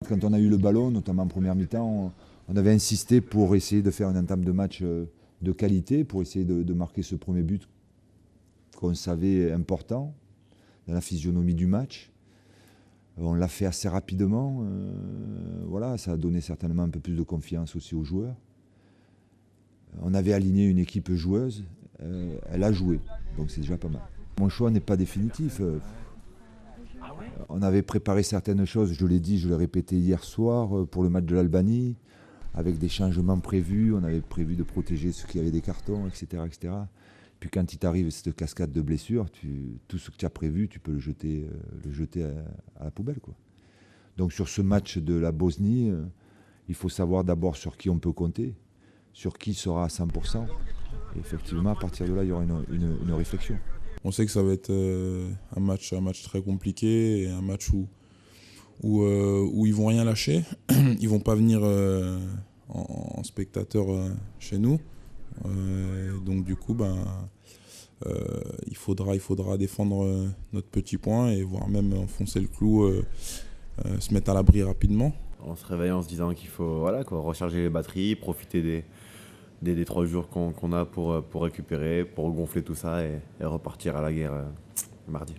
quand on a eu le ballon, notamment en première mi-temps, on avait insisté pour essayer de faire une entame de match de qualité, pour essayer de marquer ce premier but qu'on savait important dans la physionomie du match. On l'a fait assez rapidement. Voilà, ça a donné certainement un peu plus de confiance aussi aux joueurs. On avait aligné une équipe joueuse, elle a joué, donc c'est déjà pas mal. Mon choix n'est pas définitif. On avait préparé certaines choses, je l'ai dit, je l'ai répété hier soir, pour le match de l'Albanie, avec des changements prévus. On avait prévu de protéger ceux qui avaient des cartons, etc. etc. Puis quand il t'arrive cette cascade de blessures, tout ce que tu as prévu, tu peux le jeter à la poubelle, quoi. Donc sur ce match de la Bosnie, il faut savoir d'abord sur qui on peut compter, sur qui sera à 100%. Et effectivement, à partir de là, il y aura une réflexion. On sait que ça va être un match très compliqué et un match où ils vont rien lâcher. Ils vont pas venir en spectateur chez nous. Donc du coup, il faudra défendre notre petit point et voire même enfoncer le clou, se mettre à l'abri rapidement. On se réveille en se disant qu'il faut recharger les batteries, profiter des 3 jours qu'on a pour récupérer, pour gonfler tout ça et repartir à la guerre mardi.